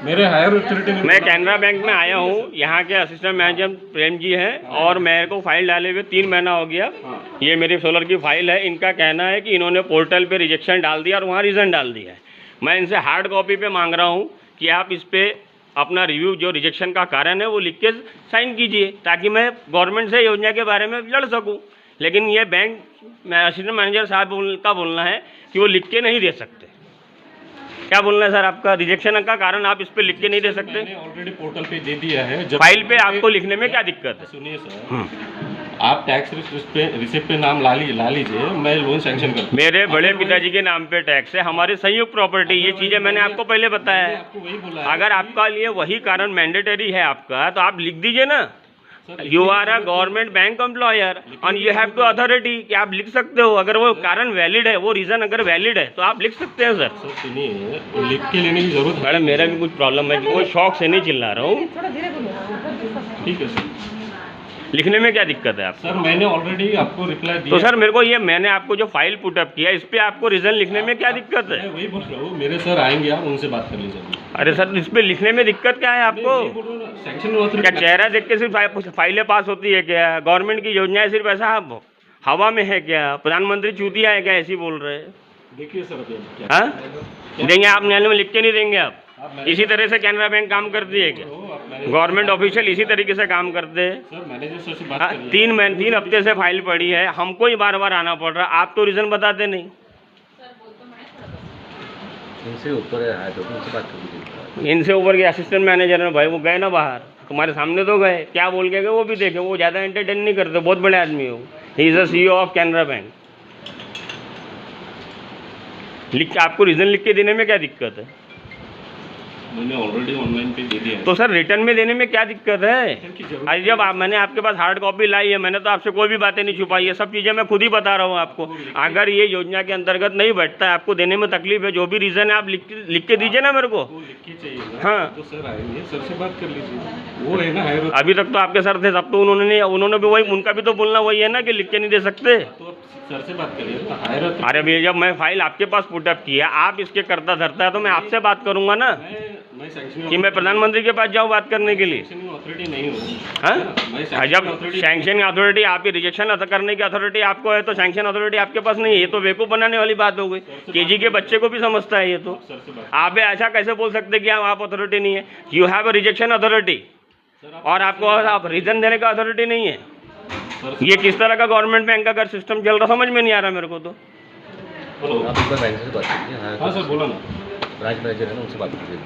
मेरे higher authority ने मैं कैनरा बैंक में आया हूँ, यहाँ के असिस्टेंट मैनेजर प्रेम जी हैं और मेरे को फाइल डाले हुए 3 महीना हो गया। ये मेरी सोलर की फाइल है। इनका कहना है कि इन्होंने पोर्टल पे रिजेक्शन डाल दिया और वहाँ रीज़न डाल दिया है। मैं इनसे हार्ड कॉपी पे मांग रहा हूँ कि आप इस पर अपना रिव्यू, जो रिजेक्शन का कारण है वो लिख के साइन कीजिए, ताकि मैं गवर्नमेंट से योजना के बारे में लड़ सकूँ। लेकिन ये बैंक असिस्टेंट मैनेजर साहब का बोलना है कि वो लिख के नहीं दे सकते। क्या बोलना है सर आपका? रिजेक्शन का कारण आप इस पे लिख के नहीं दे सकते? मैंने ऑलरेडी पोर्टल पे दे दिया है। फाइल पे आपको लिखने में क्या दिक्कत है? सुनिए सर, आप टैक्स रिसिप्ट पे नाम ला लीजिए, मैं लोन सैंक्शन कर दूं। मेरे बड़े पिताजी के नाम पे टैक्स है, हमारी संयुक्त प्रॉपर्टी, ये चीज़ें मैंने आपको पहले बताया है। आपको वही बोला है। अगर आपका लिए वही कारण मैंडेटरी है आपका, तो आप लिख दीजिए ना। You are a government bank employer और यू हैव टू अथॉरिटी कि आप लिख सकते हो। अगर वो कारण वैलिड है, वो रीज़न अगर वैलिड है तो आप लिख सकते हैं सर। सर सुनिए, लिख के लेने की जरूरत है। मैडम मेरा भी कुछ प्रॉब्लम है, वो शौक से नहीं चिल्ला रहा हूँ। ठीक है सर, लिखने में क्या दिक्कत है आप? सर मैंने ऑलरेडी आपको रिप्लाई दिया। तो सर मेरे को ये, मैंने आपको जो फाइल पुटअप किया, इस पे आपको रीज़न लिखने में क्या दिक्कत है? मैं वही बोल रहा हूँ, मेरे सर आएंगे, आप उनसे बात कर लीजिए। अरे सर इस पे लिखने में दिक्कत क्या है आपको? सैंक्शन क्या चेहरा देख के सिर्फ फाइलें पास होती है क्या? गवर्नमेंट की योजनाएं सिर्फ ऐसा हवा में है क्या? प्रधानमंत्री चूतिया है क्या, ऐसी बोल रहे हैं? देखिए सर, अभी हाँ देंगे आप न्यायालय में, लिख के नहीं देंगे आप? इसी तरह से कैनरा बैंक काम करती है क्या? गवर्नमेंट ऑफिशियल इसी तरीके से काम करते हैं। सर मैनेजर सर से बात हाँ, करिए। 3 हफ्ते से फाइल पड़ी है, हमको ही बार बार आना पड़ रहा है, आप तो रीज़न बताते नहीं। इनसे ऊपर है तो उनसे बात कर लीजिए। इनसे ऊपर के असिस्टेंट मैनेजर हैं भाई, वो गए ना बाहर, तुम्हारे सामने तो गए, क्या बोल के गए वो भी देखे। वो ज़्यादा एंटरटेन नहीं करते, बहुत बड़े आदमी हो। He is the CEO of Canara bank. लिख के आपको रीज़न लिख के देने में क्या दिक्कत है? मैंने ऑलरेडी ऑनलाइन पे दे दिया है। तो सर रिटर्न में देने में क्या दिक्कत है? की जरूरत अरे जब मैंने आपके पास हार्ड कॉपी लाई है, मैंने तो आपसे कोई भी बातें नहीं छुपाई है, सब चीज़ें मैं खुद ही बता रहा हूँ आपको। अगर ये योजना के अंतर्गत नहीं बैठता है, आपको देने में तकलीफ है, जो भी रीज़न है आप लिख के दीजिए ना मेरे को। वो लिख के चाहिए। हाँ तो सर आएंगे, सर से बात कर लीजिए, वो है ना हायर। अभी तक तो आपके सर थे, तब तो उन्होंने भी वही, उनका भी तो बोलना वही है ना कि लिख के नहीं दे सकते। तो आप सर से बात करिए ना, हायर। अरे भैया जब मैं फाइल आपके पास पुटअप किया, आप इसके करता धरता है, तो मैं आपसे बात करूंगा ना मैं सैंक्शनिंग कि मैं प्रधानमंत्री के पास जाऊँ बात करने के लिए। अथॉरिटी नहीं हूँ। हाँ जब सैंक्शन अथॉरिटी आपकी, रिजेक्शन करने की अथॉरिटी आपको है, तो सैंक्शन अथॉरिटी आपके पास नहीं है। ये तो बेवकूफ़ बनाने वाली बात हो गई। केजी के बच्चे को भी समझता है ये तो। आप ऐसा कैसे बोल सकते कि आप अथॉरिटी नहीं है? You have a rejection authority और आपको आप रीज़न देने का अथॉरिटी नहीं है। ये किस तरह का गवर्नमेंट बैंक का सिस्टम चल रहा, समझ में नहीं आ रहा मेरे को तो। आप एक बार बैंक से बात कीजिए। हाँ सर बोलो ना। ब्रांच मैनेजर है ना, उनसे बात कीजिए।